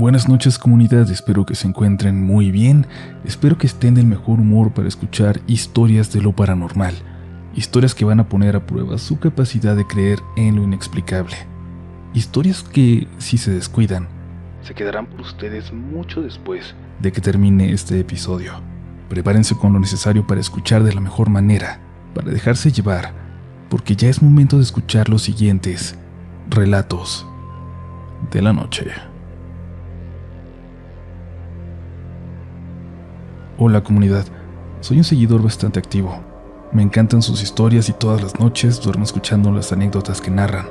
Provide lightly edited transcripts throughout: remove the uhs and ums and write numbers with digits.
Buenas noches, comunidad, espero que se encuentren muy bien, espero que estén del mejor humor para escuchar historias de lo paranormal, historias que van a poner a prueba su capacidad de creer en lo inexplicable, historias que, si se descuidan, se quedarán por ustedes mucho después de que termine este episodio. Prepárense con lo necesario para escuchar de la mejor manera, para dejarse llevar, porque ya es momento de escuchar los siguientes relatos de la noche. Hola comunidad, soy un seguidor bastante activo. Me encantan sus historias y todas las noches duermo escuchando las anécdotas que narran.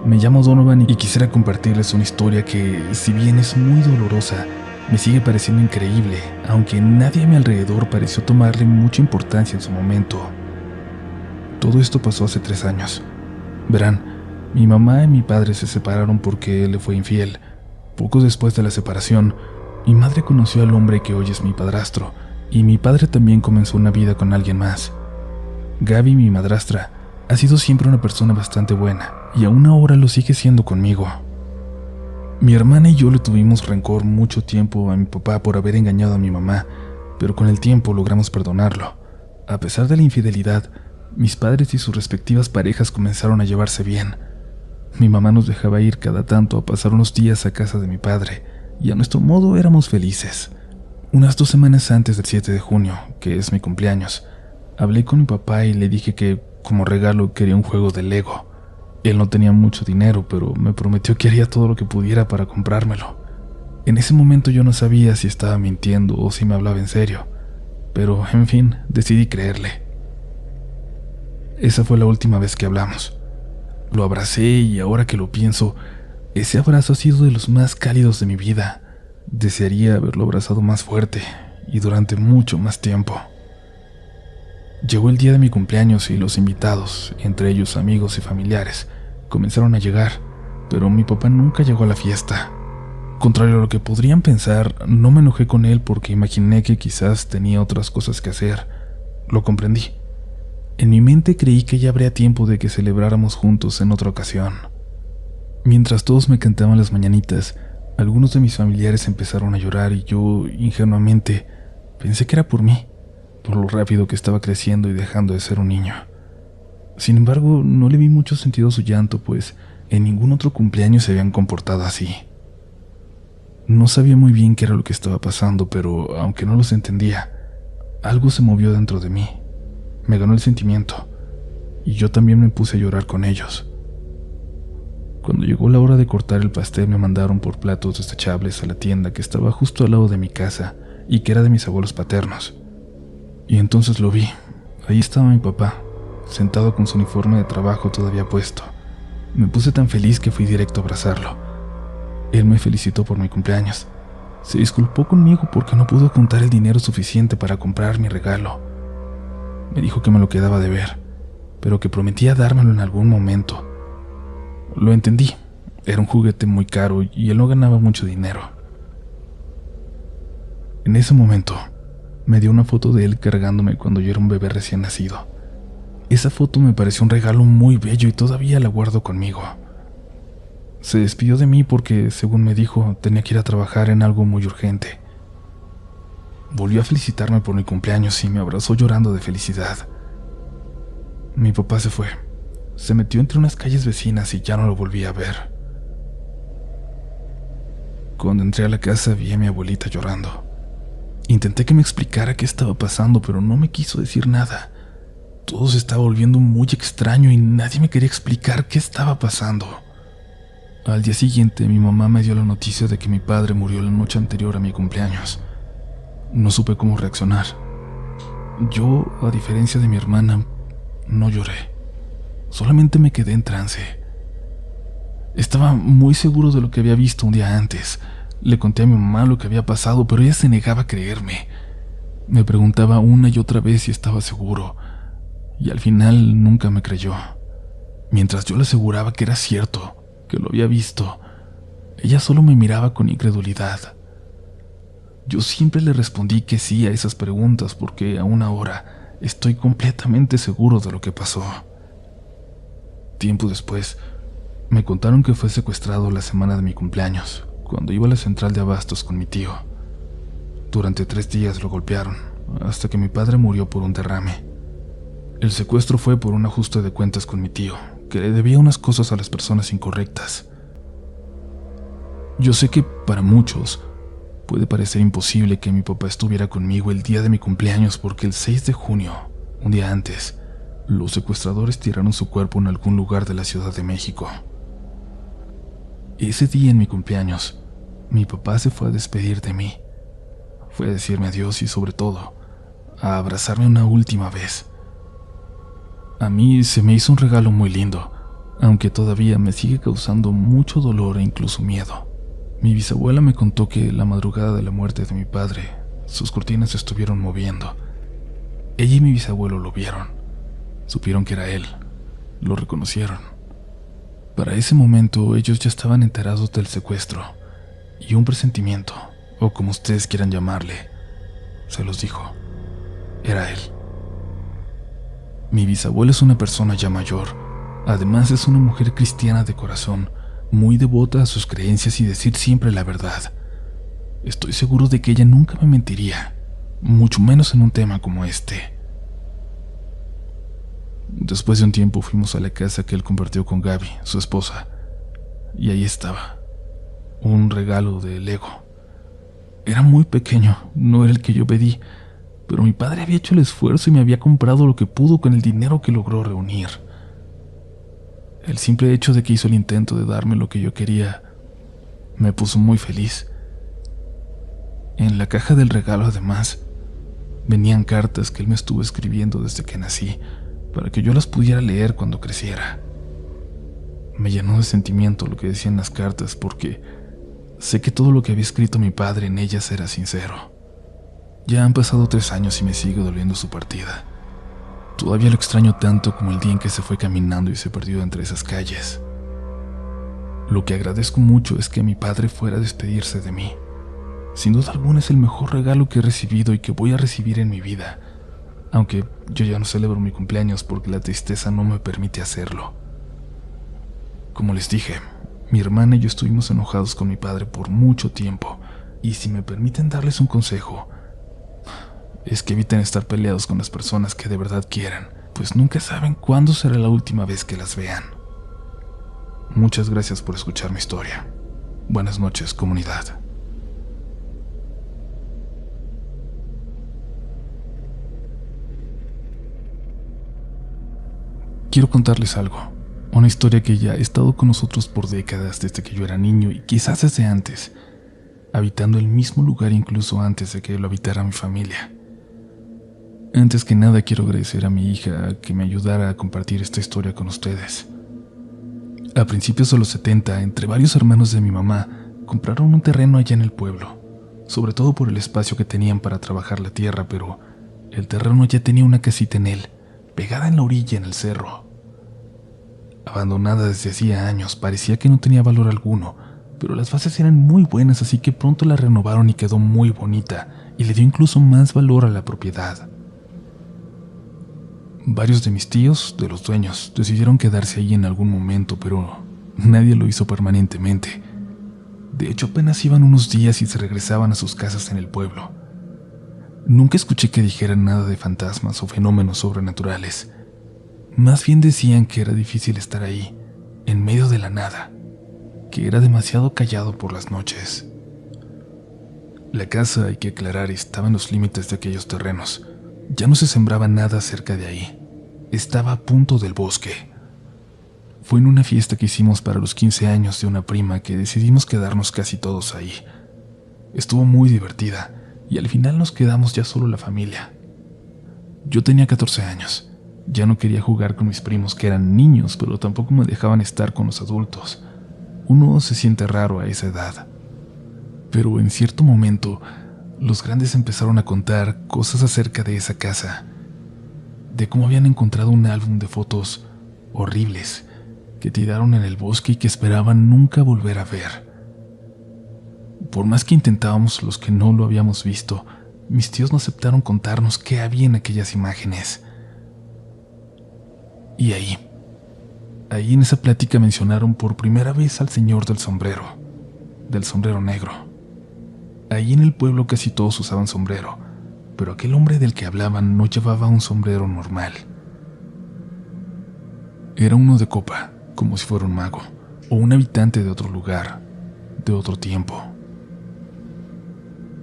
Me llamo Donovan y quisiera compartirles una historia que, si bien es muy dolorosa, me sigue pareciendo increíble, aunque nadie a mi alrededor pareció tomarle mucha importancia en su momento. Todo esto pasó hace 3 años. Verán, mi mamá y mi padre se separaron porque él le fue infiel. Poco después de la separación, mi madre conoció al hombre que hoy es mi padrastro, y mi padre también comenzó una vida con alguien más. Gaby, mi madrastra, ha sido siempre una persona bastante buena, y aún ahora lo sigue siendo conmigo. Mi hermana y yo le tuvimos rencor mucho tiempo a mi papá por haber engañado a mi mamá, pero con el tiempo logramos perdonarlo. A pesar de la infidelidad, mis padres y sus respectivas parejas comenzaron a llevarse bien. Mi mamá nos dejaba ir cada tanto a pasar unos días a casa de mi padre, y a nuestro modo éramos felices. Unas 2 semanas antes del 7 de junio, que es mi cumpleaños, hablé con mi papá y le dije que, como regalo, quería un juego de Lego. Él no tenía mucho dinero, pero me prometió que haría todo lo que pudiera para comprármelo. En ese momento yo no sabía si estaba mintiendo o si me hablaba en serio, pero, en fin, decidí creerle. Esa fue la última vez que hablamos. Lo abracé y ahora que lo pienso, ese abrazo ha sido de los más cálidos de mi vida. Desearía haberlo abrazado más fuerte y durante mucho más tiempo. Llegó el día de mi cumpleaños y los invitados, entre ellos amigos y familiares, comenzaron a llegar, pero mi papá nunca llegó a la fiesta. Contrario a lo que podrían pensar, no me enojé con él porque imaginé que quizás tenía otras cosas que hacer. Lo comprendí. En mi mente creí que ya habría tiempo de que celebráramos juntos en otra ocasión. Mientras todos me cantaban las mañanitas, algunos de mis familiares empezaron a llorar y yo, ingenuamente, pensé que era por mí, por lo rápido que estaba creciendo y dejando de ser un niño. Sin embargo, no le vi mucho sentido a su llanto, pues en ningún otro cumpleaños se habían comportado así. No sabía muy bien qué era lo que estaba pasando, pero aunque no los entendía, algo se movió dentro de mí. Me ganó el sentimiento, y yo también me puse a llorar con ellos. Cuando llegó la hora de cortar el pastel, me mandaron por platos desechables a la tienda que estaba justo al lado de mi casa y que era de mis abuelos paternos. Y entonces lo vi. Ahí estaba mi papá, sentado con su uniforme de trabajo todavía puesto. Me puse tan feliz que fui directo a abrazarlo. Él me felicitó por mi cumpleaños. Se disculpó conmigo porque no pudo juntar el dinero suficiente para comprar mi regalo. Me dijo que me lo quedaba de ver, pero que prometía dármelo en algún momento. Lo entendí. Era un juguete muy caro y él no ganaba mucho dinero. En ese momento, me dio una foto de él cargándome cuando yo era un bebé recién nacido. Esa foto me pareció un regalo muy bello y todavía la guardo conmigo. Se despidió de mí porque, según me dijo, tenía que ir a trabajar en algo muy urgente. Volvió a felicitarme por mi cumpleaños y me abrazó llorando de felicidad. Mi papá se fue. Se metió entre unas calles vecinas y ya no lo volví a ver. Cuando entré a la casa vi a mi abuelita llorando. Intenté que me explicara qué estaba pasando, pero no me quiso decir nada. Todo se estaba volviendo muy extraño y nadie me quería explicar qué estaba pasando. Al día siguiente, mi mamá me dio la noticia de que mi padre murió la noche anterior a mi cumpleaños. No supe cómo reaccionar. Yo, a diferencia de mi hermana, no lloré. Solamente me quedé en trance. Estaba muy seguro de lo que había visto un día antes. Le conté a mi mamá lo que había pasado, pero ella se negaba a creerme. Me preguntaba una y otra vez si estaba seguro, y al final nunca me creyó. Mientras yo le aseguraba que era cierto, que lo había visto, ella solo me miraba con incredulidad. Yo siempre le respondí que sí a esas preguntas porque aún ahora estoy completamente seguro de lo que pasó. Tiempo después, me contaron que fue secuestrado la semana de mi cumpleaños, cuando iba a la central de abastos con mi tío. Durante 3 días lo golpearon, hasta que mi padre murió por un derrame. El secuestro fue por un ajuste de cuentas con mi tío, que le debía unas cosas a las personas incorrectas. Yo sé que para muchos puede parecer imposible que mi papá estuviera conmigo el día de mi cumpleaños, porque el 6 de junio, un día antes, los secuestradores tiraron su cuerpo en algún lugar de la Ciudad de México. Ese día en mi cumpleaños, mi papá se fue a despedir de mí. Fue a decirme adiós y, sobre todo, a abrazarme una última vez. A mí se me hizo un regalo muy lindo, aunque todavía me sigue causando mucho dolor e incluso miedo. Mi bisabuela me contó que la madrugada de la muerte de mi padre, sus cortinas se estuvieron moviendo. Ella y mi bisabuelo lo vieron. Supieron que era él. Lo reconocieron. Para ese momento ellos ya estaban enterados del secuestro, y un presentimiento, o como ustedes quieran llamarle, se los dijo. Era él. Mi bisabuela es una persona ya mayor. Además es una mujer cristiana de corazón, muy devota a sus creencias y decir siempre la verdad. Estoy seguro de que ella nunca me mentiría, mucho menos en un tema como este. Después de un tiempo fuimos a la casa que él compartió con Gaby, su esposa, y ahí estaba, un regalo de Lego. Era muy pequeño, no era el que yo pedí, pero mi padre había hecho el esfuerzo y me había comprado lo que pudo con el dinero que logró reunir. El simple hecho de que hizo el intento de darme lo que yo quería me puso muy feliz. En la caja del regalo, además, venían cartas que él me estuvo escribiendo desde que nací, para que yo las pudiera leer cuando creciera. Me llenó de sentimiento lo que decían las cartas, porque sé que todo lo que había escrito mi padre en ellas era sincero. Ya han pasado 3 años y me sigue doliendo su partida. Todavía lo extraño tanto como el día en que se fue caminando y se perdió entre esas calles. Lo que agradezco mucho es que mi padre fuera a despedirse de mí. Sin duda alguna es el mejor regalo que he recibido y que voy a recibir en mi vida, aunque yo ya no celebro mi cumpleaños porque la tristeza no me permite hacerlo. Como les dije, mi hermana y yo estuvimos enojados con mi padre por mucho tiempo, y si me permiten darles un consejo, es que eviten estar peleados con las personas que de verdad quieran, pues nunca saben cuándo será la última vez que las vean. Muchas gracias por escuchar mi historia. Buenas noches, comunidad. Quiero contarles algo, una historia que ya ha estado con nosotros por décadas desde que yo era niño y quizás desde antes, habitando el mismo lugar incluso antes de que lo habitara mi familia. Antes que nada quiero agradecer a mi hija que me ayudara a compartir esta historia con ustedes. A principios de los 70, entre varios hermanos de mi mamá, compraron un terreno allá en el pueblo, sobre todo por el espacio que tenían para trabajar la tierra, pero el terreno ya tenía una casita en él, pegada en la orilla en el cerro. Abandonada desde hacía años, parecía que no tenía valor alguno, pero las bases eran muy buenas, así que pronto la renovaron y quedó muy bonita, y le dio incluso más valor a la propiedad. Varios de mis tíos, de los dueños, decidieron quedarse ahí en algún momento, pero nadie lo hizo permanentemente. De hecho, apenas iban unos días y se regresaban a sus casas en el pueblo. Nunca escuché que dijeran nada de fantasmas o fenómenos sobrenaturales. Más bien decían que era difícil estar ahí, en medio de la nada, que era demasiado callado por las noches. La casa, hay que aclarar, estaba en los límites de aquellos terrenos. Ya no se sembraba nada cerca de ahí. Estaba a punto del bosque. Fue en una fiesta que hicimos para los 15 años de una prima que decidimos quedarnos casi todos ahí. Estuvo muy divertida y al final nos quedamos ya solo la familia. Yo tenía 14 años. Ya no quería jugar con mis primos que eran niños, pero tampoco me dejaban estar con los adultos. Uno se siente raro a esa edad. Pero en cierto momento, los grandes empezaron a contar cosas acerca de esa casa, de cómo habían encontrado un álbum de fotos horribles que tiraron en el bosque y que esperaban nunca volver a ver. Por más que intentábamos los que no lo habíamos visto, mis tíos no aceptaron contarnos qué había en aquellas imágenes. Y ahí en esa plática mencionaron por primera vez al señor del sombrero. del sombrero negro. Ahí en el pueblo casi todos usaban sombrero, pero aquel hombre del que hablaban no llevaba un sombrero normal. Era uno de copa, como si fuera un mago, o un habitante de otro lugar, de otro tiempo.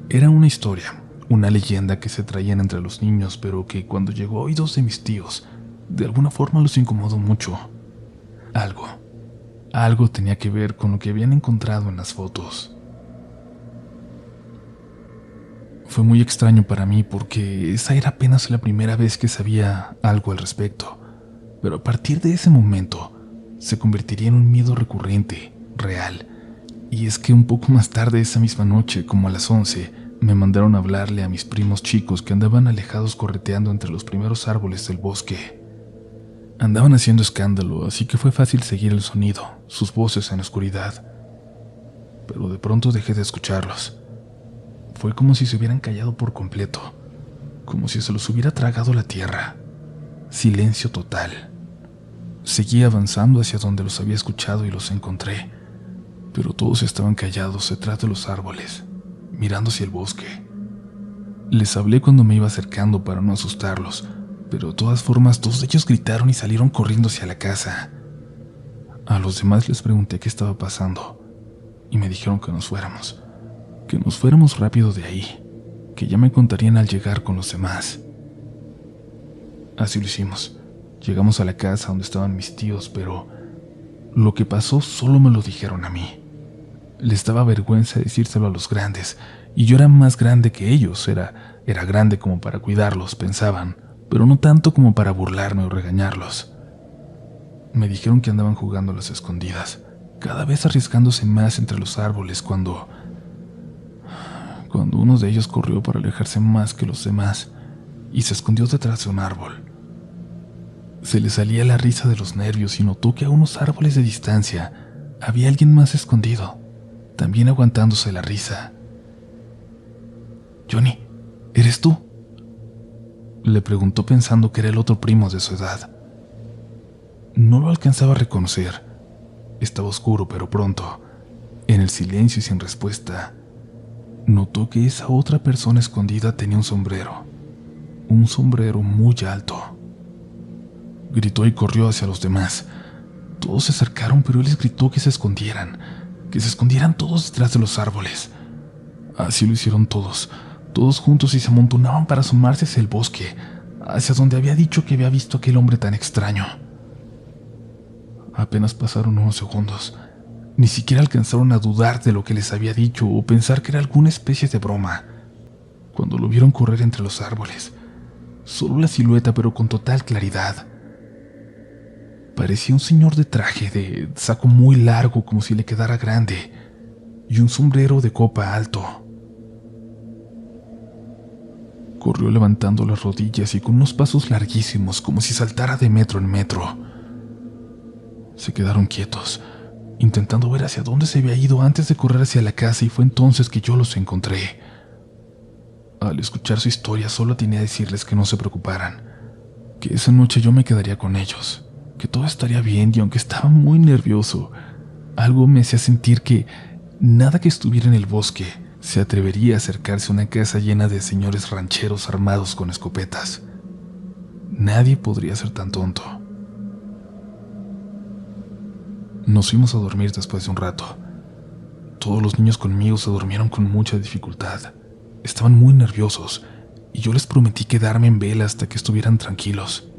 Era una historia, una leyenda que se traían entre los niños, pero que cuando llegó a oídos de mis tíos, de alguna forma los incomodó mucho. Algo tenía que ver con lo que habían encontrado en las fotos. Fue muy extraño para mí porque esa era apenas la primera vez que sabía algo al respecto, pero a partir de ese momento se convertiría en un miedo recurrente, real. Y es que un poco más tarde esa misma noche, como a las 11, me mandaron a hablarle a mis primos chicos que andaban alejados correteando entre los primeros árboles del bosque. Andaban haciendo escándalo, así que fue fácil seguir el sonido, sus voces en la oscuridad. Pero de pronto dejé de escucharlos. Fue como si se hubieran callado por completo, como si se los hubiera tragado la tierra. Silencio total. Seguí avanzando hacia donde los había escuchado y los encontré, pero todos estaban callados detrás de los árboles, mirando hacia el bosque. Les hablé cuando me iba acercando para no asustarlos, pero de todas formas todos ellos gritaron y salieron corriendo hacia la casa. A los demás les pregunté qué estaba pasando y me dijeron que nos fuéramos rápido de ahí, que ya me contarían al llegar con los demás. Así lo hicimos. Llegamos a la casa donde estaban mis tíos, pero lo que pasó solo me lo dijeron a mí. Les daba vergüenza decírselo a los grandes, y yo era más grande que ellos, era grande como para cuidarlos, pensaban, pero no tanto como para burlarme o regañarlos. Me dijeron que andaban jugando a las escondidas, cada vez arriesgándose más entre los árboles cuando uno de ellos corrió para alejarse más que los demás y se escondió detrás de un árbol. Se le salía la risa de los nervios y notó que a unos árboles de distancia había alguien más escondido, también aguantándose la risa. «Johnny, ¿eres tú?», le preguntó pensando que era el otro primo de su edad. No lo alcanzaba a reconocer. Estaba oscuro, pero pronto, en el silencio y sin respuesta, notó que esa otra persona escondida tenía un sombrero muy alto. Gritó y corrió hacia los demás. Todos se acercaron, pero él les gritó que se escondieran todos detrás de los árboles. Así lo hicieron todos juntos y se amontonaban para asomarse hacia el bosque, hacia donde había dicho que había visto a aquel hombre tan extraño. Apenas pasaron unos segundos. Ni siquiera alcanzaron a dudar de lo que les había dicho o pensar que era alguna especie de broma, cuando lo vieron correr entre los árboles. Solo la silueta, pero con total claridad. Parecía un señor de traje, de saco muy largo como si le quedara grande, y un sombrero de copa alto. Corrió levantando las rodillas y con unos pasos larguísimos, como si saltara de metro en metro. Se quedaron quietos, intentando ver hacia dónde se había ido antes de correr hacia la casa, y fue entonces que yo los encontré. Al escuchar su historia, solo atiné a decirles que no se preocuparan, que esa noche yo me quedaría con ellos, que todo estaría bien, y aunque estaba muy nervioso, algo me hacía sentir que nada que estuviera en el bosque se atrevería a acercarse a una casa llena de señores rancheros armados con escopetas. Nadie podría ser tan tonto. Nos fuimos a dormir después de un rato. Todos los niños conmigo se durmieron con mucha dificultad. Estaban muy nerviosos, y yo les prometí quedarme en vela hasta que estuvieran tranquilos.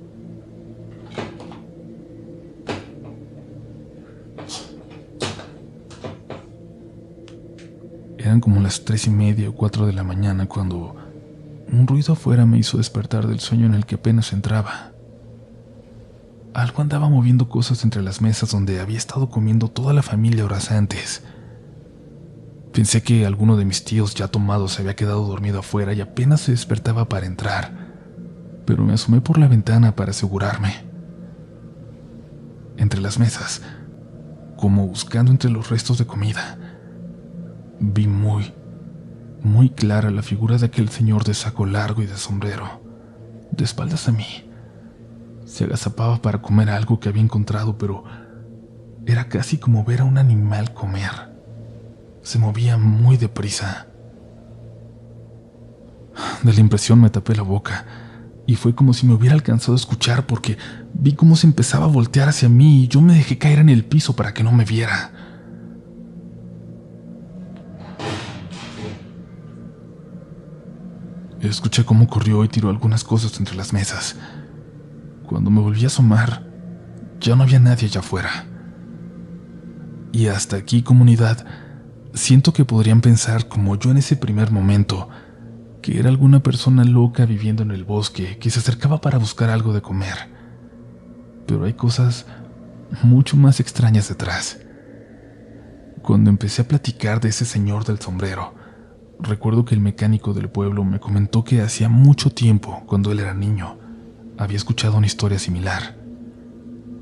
Eran como las 3:30 o 4 de la mañana cuando un ruido afuera me hizo despertar del sueño en el que apenas entraba. Algo andaba moviendo cosas entre las mesas donde había estado comiendo toda la familia horas antes. Pensé que alguno de mis tíos ya tomados se había quedado dormido afuera y apenas se despertaba para entrar, pero me asomé por la ventana para asegurarme. Entre las mesas, como buscando entre los restos de comida, vi muy clara la figura de aquel señor de saco largo y de sombrero, de espaldas a mí. Se agazapaba para comer algo que había encontrado, pero era casi como ver a un animal comer. se movía muy deprisa. De la impresión me tapé la boca y fue como si me hubiera alcanzado a escuchar porque vi cómo se empezaba a voltear hacia mí y yo me dejé caer en el piso para que no me viera. Escuché cómo corrió y tiró algunas cosas entre las mesas. Cuando me volví a asomar, ya no había nadie allá afuera. Y hasta aquí, comunidad, siento que podrían pensar, como yo en ese primer momento, que era alguna persona loca viviendo en el bosque que se acercaba para buscar algo de comer. Pero hay cosas mucho más extrañas detrás. Cuando empecé a platicar de ese señor del sombrero, recuerdo que el mecánico del pueblo me comentó que hacía mucho tiempo, cuando él era niño, había escuchado una historia similar.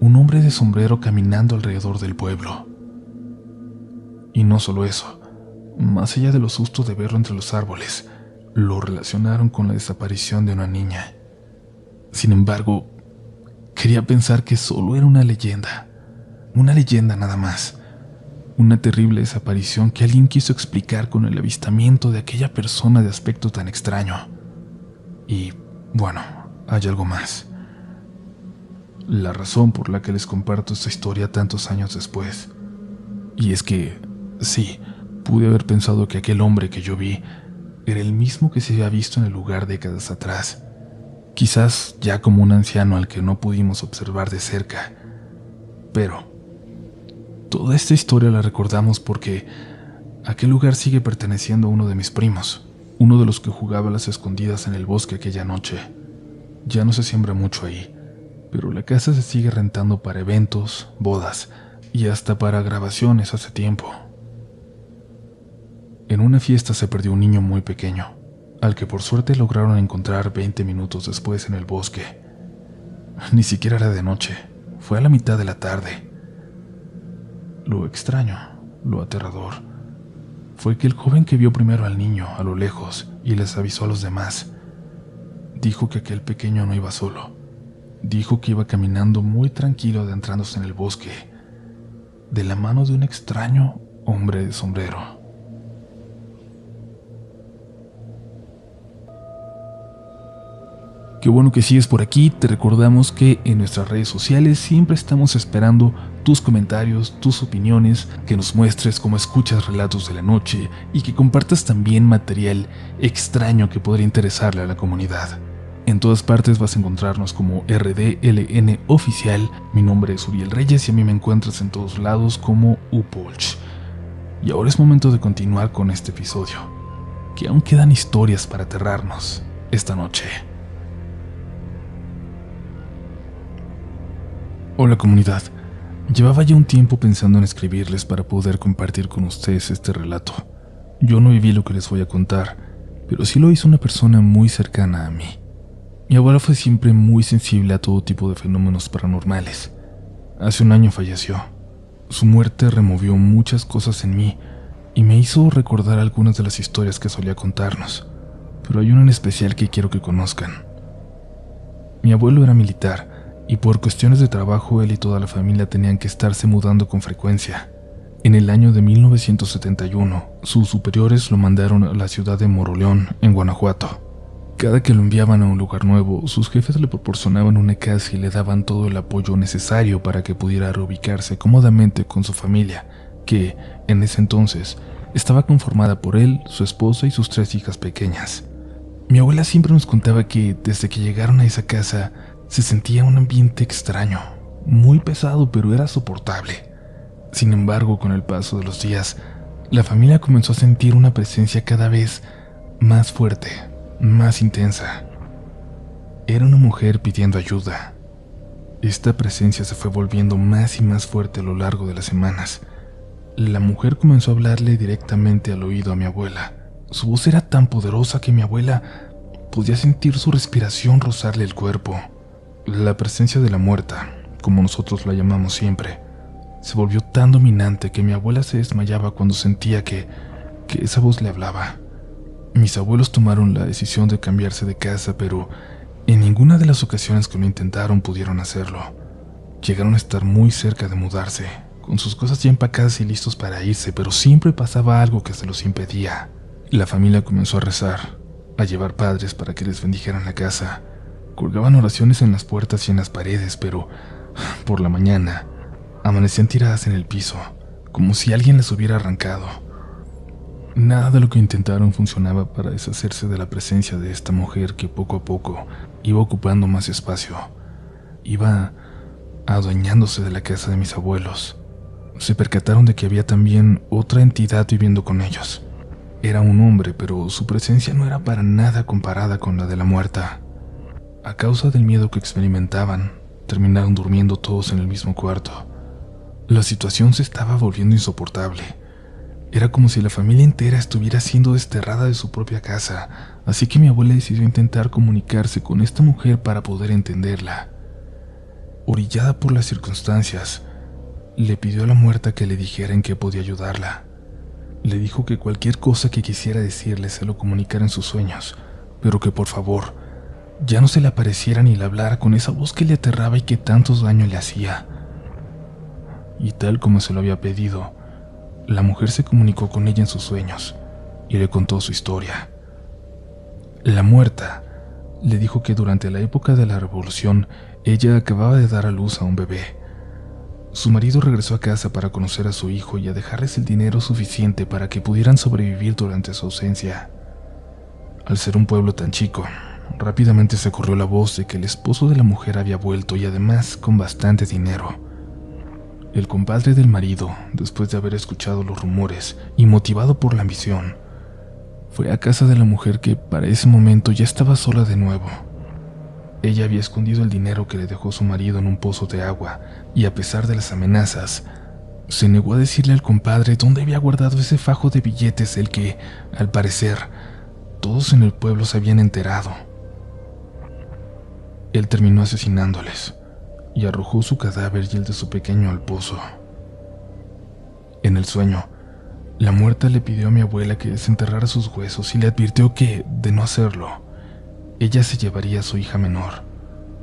Un hombre de sombrero caminando alrededor del pueblo. Y no solo eso, más allá de los sustos de verlo entre los árboles, lo relacionaron con la desaparición de una niña. Sin embargo, quería pensar que solo era una leyenda nada más. Una terrible desaparición que alguien quiso explicar con el avistamiento de aquella persona de aspecto tan extraño. Y, bueno, hay algo más. La razón por la que les comparto esta historia tantos años después. Y es que, sí, pude haber pensado que aquel hombre que yo vi era el mismo que se había visto en el lugar décadas atrás. Quizás ya como un anciano al que no pudimos observar de cerca. Pero toda esta historia la recordamos porque aquel lugar sigue perteneciendo a uno de mis primos, uno de los que jugaba a las escondidas en el bosque aquella noche. Ya no se siembra mucho ahí, pero la casa se sigue rentando para eventos, bodas y hasta para grabaciones hace tiempo. En una fiesta se perdió un niño muy pequeño, al que por suerte lograron encontrar 20 minutos después en el bosque. Ni siquiera era de noche, fue a la mitad de la tarde. Lo extraño, lo aterrador, fue que el joven que vio primero al niño a lo lejos y les avisó a los demás, dijo que aquel pequeño no iba solo. Dijo que iba caminando muy tranquilo adentrándose en el bosque, de la mano de un extraño hombre de sombrero. Qué bueno que sigues por aquí. Te recordamos que en nuestras redes sociales siempre estamos esperando tus comentarios, tus opiniones, que nos muestres cómo escuchas Relatos de la Noche y que compartas también material extraño que podría interesarle a la comunidad. En todas partes vas a encontrarnos como RDLN Oficial. Mi nombre es Uriel Reyes y a mí me encuentras en todos lados como Upolch. Y ahora es momento de continuar con este episodio, que aún quedan historias para aterrarnos esta noche. Hola comunidad, llevaba ya un tiempo pensando en escribirles para poder compartir con ustedes este relato. Yo no viví lo que les voy a contar, pero sí lo hizo una persona muy cercana a mí. Mi abuela fue siempre muy sensible a todo tipo de fenómenos paranormales. Hace un año falleció. Su muerte removió muchas cosas en mí y me hizo recordar algunas de las historias que solía contarnos, pero hay una en especial que quiero que conozcan. Mi abuelo era militar, y por cuestiones de trabajo él y toda la familia tenían que estarse mudando con frecuencia. En el año de 1971, sus superiores lo mandaron a la ciudad de Moroleón, en Guanajuato. Cada que lo enviaban a un lugar nuevo, sus jefes le proporcionaban una casa y le daban todo el apoyo necesario para que pudiera reubicarse cómodamente con su familia, que, en ese entonces, estaba conformada por él, su esposa y sus 3 hijas pequeñas. Mi abuela siempre nos contaba que, desde que llegaron a esa casa, se sentía un ambiente extraño, muy pesado, pero era soportable. Sin embargo, con el paso de los días, la familia comenzó a sentir una presencia cada vez más fuerte, más intensa. Era una mujer pidiendo ayuda. Esta presencia se fue volviendo más y más fuerte a lo largo de las semanas. La mujer comenzó a hablarle directamente al oído a mi abuela. Su voz era tan poderosa que mi abuela podía sentir su respiración rozarle el cuerpo. La presencia de la muerta, como nosotros la llamamos siempre, se volvió tan dominante que mi abuela se desmayaba cuando sentía que esa voz le hablaba. Mis abuelos tomaron la decisión de cambiarse de casa, pero en ninguna de las ocasiones que lo intentaron pudieron hacerlo. Llegaron a estar muy cerca de mudarse, con sus cosas ya empacadas y listos para irse, pero siempre pasaba algo que se los impedía. La familia comenzó a rezar, a llevar padres para que les bendijeran la casa. Colgaban oraciones en las puertas y en las paredes, pero por la mañana amanecían tiradas en el piso, como si alguien las hubiera arrancado. Nada de lo que intentaron funcionaba para deshacerse de la presencia de esta mujer que poco a poco iba ocupando más espacio. Iba adueñándose de la casa de mis abuelos. Se percataron de que había también otra entidad viviendo con ellos. Era un hombre, pero su presencia no era para nada comparada con la de la muerta. A causa del miedo que experimentaban, terminaron durmiendo todos en el mismo cuarto. La situación se estaba volviendo insoportable. Era como si la familia entera estuviera siendo desterrada de su propia casa, así que mi abuela decidió intentar comunicarse con esta mujer para poder entenderla. Orillada por las circunstancias, le pidió a la muerta que le dijera en qué podía ayudarla. Le dijo que cualquier cosa que quisiera decirle se lo comunicara en sus sueños, pero que por favor, ya no se le apareciera ni le hablara con esa voz que le aterraba y que tantos daños le hacía. Y tal como se lo había pedido, la mujer se comunicó con ella en sus sueños y le contó su historia. La muerta le dijo que durante la época de la revolución ella acababa de dar a luz a un bebé. Su marido regresó a casa para conocer a su hijo y a dejarles el dinero suficiente para que pudieran sobrevivir durante su ausencia. Al ser un pueblo tan chico, rápidamente se corrió la voz de que el esposo de la mujer había vuelto y además con bastante dinero. El compadre del marido, después de haber escuchado los rumores y motivado por la ambición, fue a casa de la mujer que para ese momento ya estaba sola de nuevo. Ella había escondido el dinero que le dejó su marido en un pozo de agua y a pesar de las amenazas, se negó a decirle al compadre dónde había guardado ese fajo de billetes del que, al parecer, todos en el pueblo se habían enterado. Él terminó asesinándoles y arrojó su cadáver y el de su pequeño al pozo. En el sueño, la muerta le pidió a mi abuela que desenterrara sus huesos y le advirtió que, de no hacerlo, ella se llevaría a su hija menor,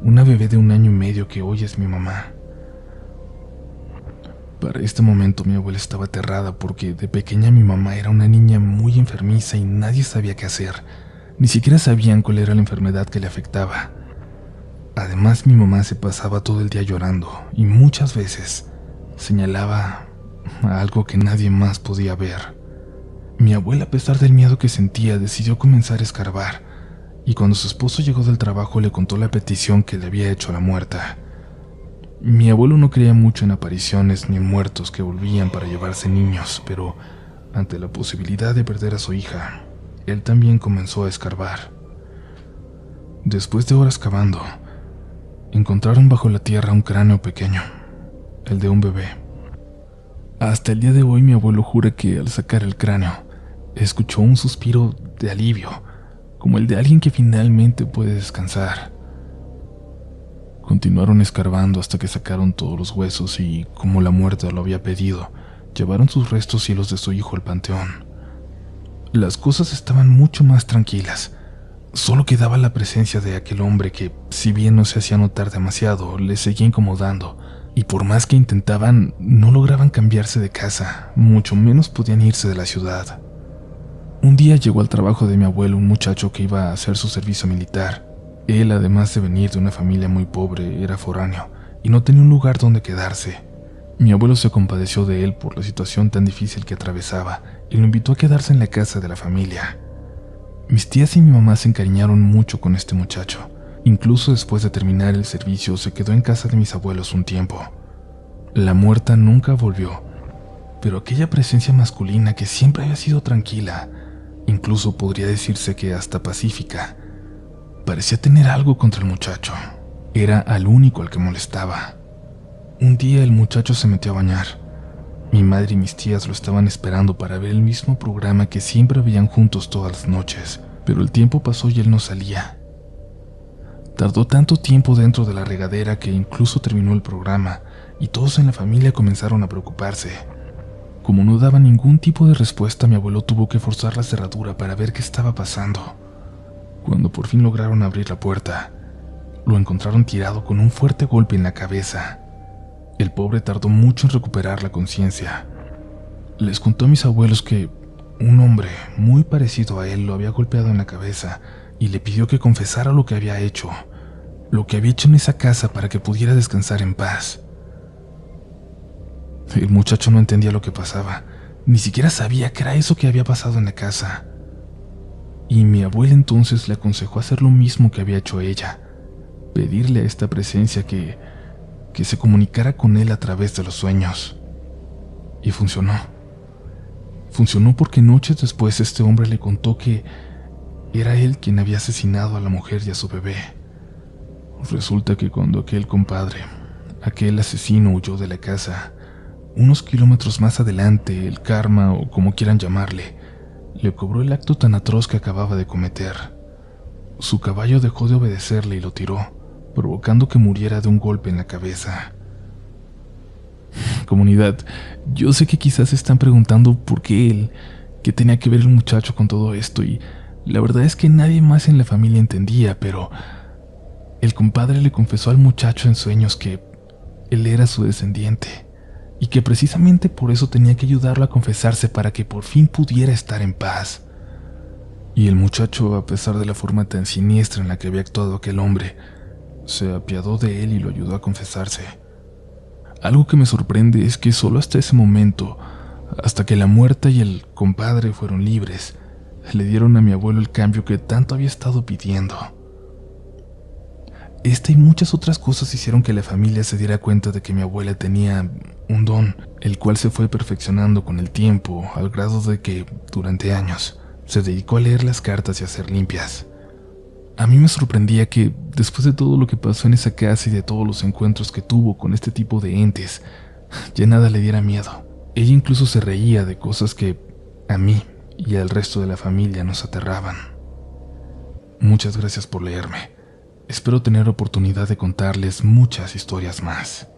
una bebé de 1 año y medio que hoy es mi mamá. Para este momento mi abuela estaba aterrada porque de pequeña mi mamá era una niña muy enfermiza y nadie sabía qué hacer, ni siquiera sabían cuál era la enfermedad que le afectaba. Además mi mamá se pasaba todo el día llorando y muchas veces señalaba a algo que nadie más podía ver. Mi abuela, a pesar del miedo que sentía, decidió comenzar a escarbar. Y cuando su esposo llegó del trabajo le contó la petición que le había hecho a la muerta. Mi abuelo no creía mucho en apariciones ni en muertos que volvían para llevarse niños, pero ante la posibilidad de perder a su hija, él también comenzó a escarbar. Después de horas cavando, encontraron bajo la tierra un cráneo pequeño, el de un bebé. Hasta el día de hoy mi abuelo jura que al sacar el cráneo, escuchó un suspiro de alivio, como el de alguien que finalmente puede descansar. Continuaron escarbando hasta que sacaron todos los huesos y, como la muerta lo había pedido, llevaron sus restos y los de su hijo al panteón. Las cosas estaban mucho más tranquilas. Solo quedaba la presencia de aquel hombre que, si bien no se hacía notar demasiado, les seguía incomodando, y por más que intentaban, no lograban cambiarse de casa, mucho menos podían irse de la ciudad. Un día llegó al trabajo de mi abuelo un muchacho que iba a hacer su servicio militar. Él, además de venir de una familia muy pobre, era foráneo y no tenía un lugar donde quedarse. Mi abuelo se compadeció de él por la situación tan difícil que atravesaba y lo invitó a quedarse en la casa de la familia. Mis tías y mi mamá se encariñaron mucho con este muchacho. Incluso después de terminar el servicio se quedó en casa de mis abuelos un tiempo. La muerta nunca volvió, pero aquella presencia masculina que siempre había sido tranquila, incluso podría decirse que hasta pacífica, parecía tener algo contra el muchacho. Era al único al que molestaba. Un día el muchacho se metió a bañar. Mi madre y mis tías lo estaban esperando para ver el mismo programa que siempre veían juntos todas las noches, pero el tiempo pasó y él no salía. Tardó tanto tiempo dentro de la regadera que incluso terminó el programa y todos en la familia comenzaron a preocuparse. Como no daba ningún tipo de respuesta, mi abuelo tuvo que forzar la cerradura para ver qué estaba pasando. Cuando por fin lograron abrir la puerta, lo encontraron tirado con un fuerte golpe en la cabeza. El pobre tardó mucho en recuperar la conciencia. Les contó a mis abuelos que un hombre muy parecido a él lo había golpeado en la cabeza y le pidió que confesara lo que había hecho en esa casa para que pudiera descansar en paz. El muchacho no entendía lo que pasaba, ni siquiera sabía qué era eso que había pasado en la casa. Y mi abuela entonces le aconsejó hacer lo mismo que había hecho ella, pedirle a esta presencia que se comunicara con él a través de los sueños. Y funcionó. Funcionó porque noches después este hombre le contó que era él quien había asesinado a la mujer y a su bebé. Resulta que cuando aquel asesino huyó de la casa, unos kilómetros más adelante, el karma, o como quieran llamarle, le cobró el acto tan atroz que acababa de cometer. Su caballo dejó de obedecerle y lo tiró, provocando que muriera de un golpe en la cabeza. Comunidad, yo sé que quizás se están preguntando por qué él, qué tenía que ver el muchacho con todo esto, y la verdad es que nadie más en la familia entendía, pero el compadre le confesó al muchacho en sueños que él era su descendiente, y que precisamente por eso tenía que ayudarlo a confesarse para que por fin pudiera estar en paz. Y el muchacho, a pesar de la forma tan siniestra en la que había actuado aquel hombre, se apiadó de él y lo ayudó a confesarse. Algo que me sorprende es que solo hasta ese momento, hasta que la muerta y el compadre fueron libres, le dieron a mi abuelo el cambio que tanto había estado pidiendo. Esta y muchas otras cosas hicieron que la familia se diera cuenta de que mi abuela tenía un don, el cual se fue perfeccionando con el tiempo, al grado de que, durante años, se dedicó a leer las cartas y a hacer limpias. A mí me sorprendía que, después de todo lo que pasó en esa casa y de todos los encuentros que tuvo con este tipo de entes, ya nada le diera miedo. Ella incluso se reía de cosas que, a mí y al resto de la familia, nos aterraban. Muchas gracias por leerme. Espero tener oportunidad de contarles muchas historias más.